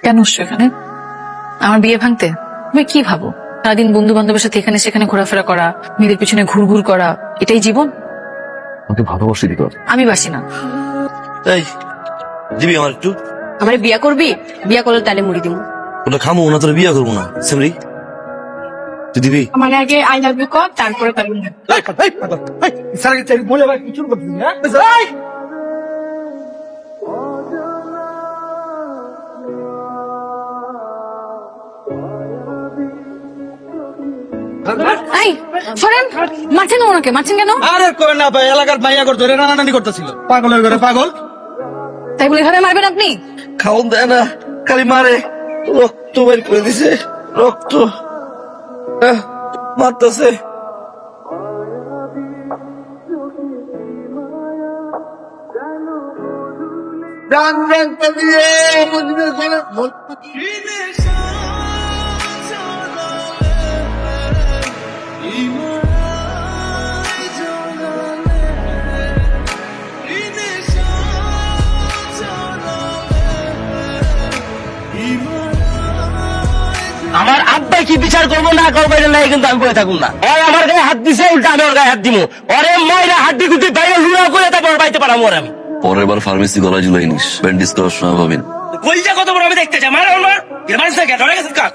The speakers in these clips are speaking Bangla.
কেন আসছো এখানে? আমার বিয়ে ভাঙতে? তুমি কি ভাবো সারাদিন বন্ধু বান্ধবের সাথে এখানে সেখানে ঘোরাফেরা করা, মেয়েদের পিছনে ঘুরঘুর করা, এটাই জীবন? আমাকে ভালোবাসি দিক। আমি বাসি না। এই দিবি আমার একটু? আমার বিয়া করবি? বিয়া করলে তাহলে মুড়ি দিব। ওটা খামো না, তোর বিয়ে করবো না। সেমরি তুই দিবি? আমার আগে আই লাভ ইউ কর, তারপরে পারবি না। এই শোনেন, মারছেন ওনাকে, মারছেন কেন? আরে কই না ভাই, এলাকার মাইয়া করতো, রে নানানি করতেছিল। পাগলের ঘরে পাগল। তাই বলে এভাবে মারবেন আপনি? খাওন দেয় না, খালি মারে। রক্ত বের করে দিছে, রক্ত মারতেছে। আমার আব্বা কি বিচার করবো না করবো এটা নাই, কিন্তু আমি বলে থাকুন না। ওর আমার গায়ে হাত দিছে, উল্টা আমি ওর গায়ে হাত দিব। ওরে ময়রা হাড্ডি গুটি বাইরে লুড়া করে তারপর বাইতে পারাম ওর আমি। পরের বার ফার্মেসি গলায় ঝুলাই নিস, ব্যান্ডেজ করার সময় পাবেন। কইজা কত বড় আমি দেখতে চাই, মার আমার মানুষ থেকে ধরে গেছে কাজ।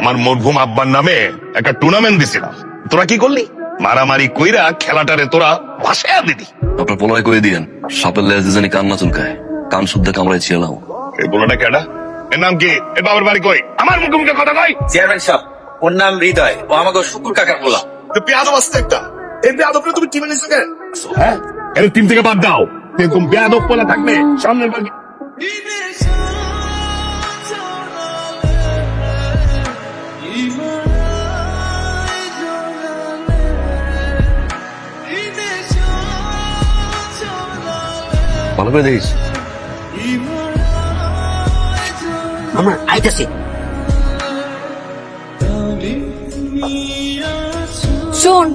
আমার মরহুম আব্বার নামে একটা টুর্নামেন্ট দিছিলাম, তোরা কি করলি? মারামারি কইরা খেলাটারে তোরা ভাসায়া দিদি। আপনার পলয় করে দিয়েন, সাপের লেজ জানি কান না চুলকায়, কান শুদ্ধ কামড়ায় ছিলাম। এই বলোটা কেডা? এর নাম কি? এর বাবার বাড়ি কই? আমার মুখে মুখে কথা কই। চেয়ারম্যান সাহেব, ওর নাম হৃদয়, ও আমাকে শুকুর কাকার বলা। পেয়াদব আসতে একটা, এই পেয়াদবটা তুমি টিমে নিছো কেন? হ্যাঁ, এর টিম থেকে বাদ দাও। এরকম পেয়াদব বলে থাকবে সামনের বাড়ি। ভালো করে দেখিস। আমার আইতাছি। শোন,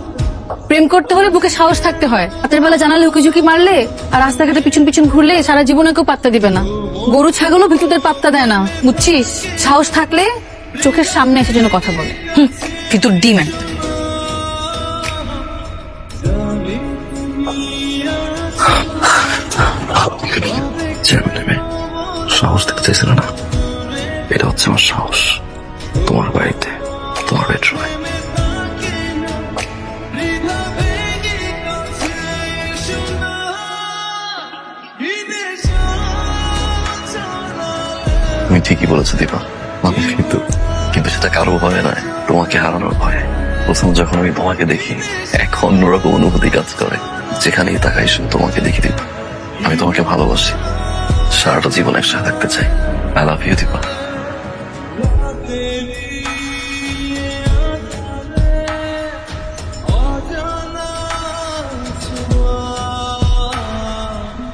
প্রেম করতে হলে বুকে সাহস থাকতে হয়। রাতের বেলা জানালে উকিঝুঁকি মারলে আর রাস্তাঘাটে পিছন পিছন ঘুরলে সারা জীবনে কেউ পাত্তা দিবে না। গরু ছাগলও ভিতুদের পাত্তা দেয় না, বুঝছিস? সাহস থাকলে চোখের সামনে এসে যেন কথা বলে। ভিতুর ডিম্যান্ড। সাহস দেখতে চাইছিল না, এটা হচ্ছে আমার সাহস। তোমার বাড়িতে, তোমার বেডরুমে। তুমি ঠিকই বলেছো দীপা, মানুষ কিন্তু সেটা কারো ভয়ে নয়, তোমাকে হারানোর ভয়ে। প্রথম যখন আমি তোমাকে দেখি, এক অন্যরকম অনুভূতি কাজ করে। যেখানেই তাকাই শুধু তোমাকে দেখি দীপা। আমি তোমাকে ভালোবাসি, সারাটা জীবন একসাথে থাকতে চাই। I love you Dipa.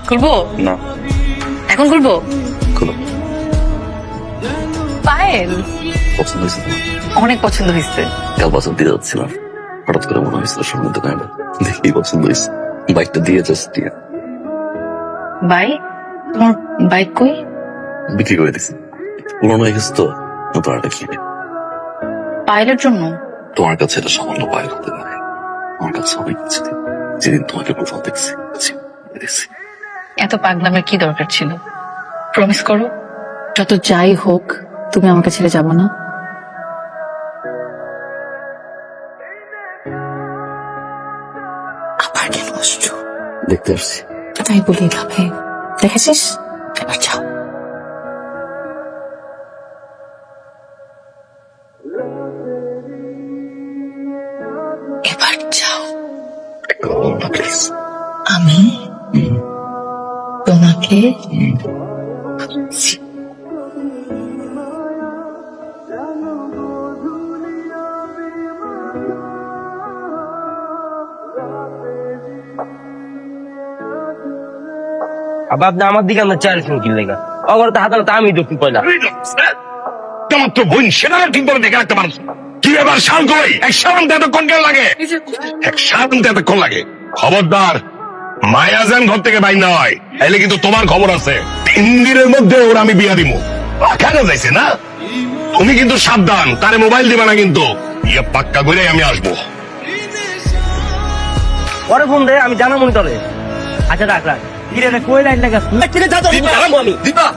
খুলবো? না, এখন খুলবো? খুলো। পায়েল পছন্দ হয়েছে তোমার? অনেক পছন্দ হয়েছে। কাল বাজার দিয়ে যাচ্ছিলাম, হঠাৎ করে মনে হয়েছিল সামনের দোকানে দেখেই পছন্দ হয়েছে। বাইকটা দিয়ে জাস্ট দিয়ে বাইক? তোমার বাইক কই? বিক্রি করে দিছি, পুরোনো হয়ে গেছে তো, নতুন একটা কিনে। পায়েলের জন্য? তোমার কাছে এটা সামান্য পায়ের হতে পারে, আমার কাছে অনেক কিছু। যেদিন তোমাকে প্রথম দেখছি দেখছি। এত পাগলামের কি দরকার ছিল? প্রমিস করো, যত যাই হোক তুমি আমাকে ছেড়ে যাবো না। আবার কেন আসছো? দেখতে আসছি। তাই বলি ভাবে দেখেছিস, এবার যাও। এবার যাও। একটা বল না প্লিজ। আমি তোমাকে আবার আপনি আমার দিকে আমরা চার শুনকির লেগা অগর তো হাতালে আমি দক্ষিণ পয়লা। তোমার তো বোন, সেটা ঠিক করে দেখে রাখতে পারছো। কি এবার শান্ত হই, এক শান্ত এতক্ষণ কেন লাগে? এক শান্ত এতক্ষণ লাগে? খবরদার মায়াজান ঘর থেকে বাইর না হয় তাইলে কিন্তু তোমার খবর আছে 3 দিনের মধ্যে ওর আমি বিয়া দিব কেন যাইছে না তুমি কিন্তু সাবধান তারে মোবাইল দিবা না কিন্তু ইয়ে পাক্কা করে আমি আসবো পরে ফোন দে আমি জানা মনে তোরে আচ্ছা রাখ রাখ কিরে রে কই লাইন লাগা কিরে যা তো গারামো আমি দীপা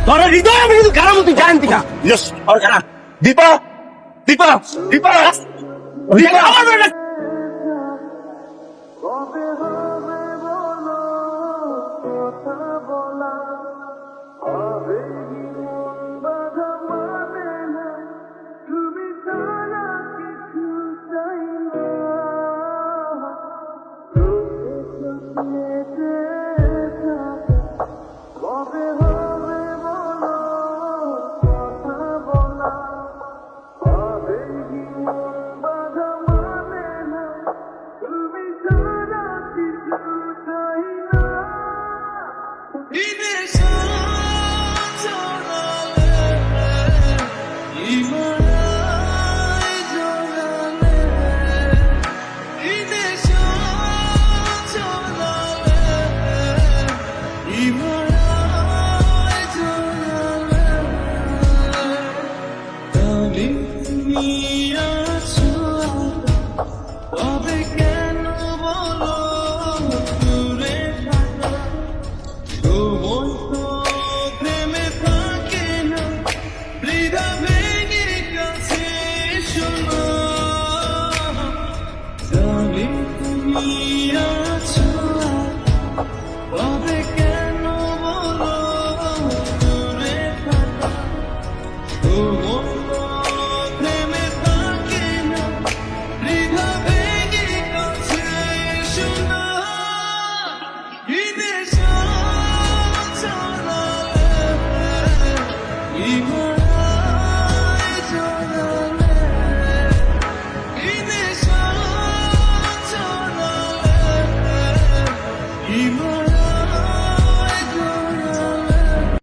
তোর হৃদয় আমি কিন্তু গারামো তুই জানতি না ইয়েস আর গারা দীপা দীপা দীপা দীপা Give me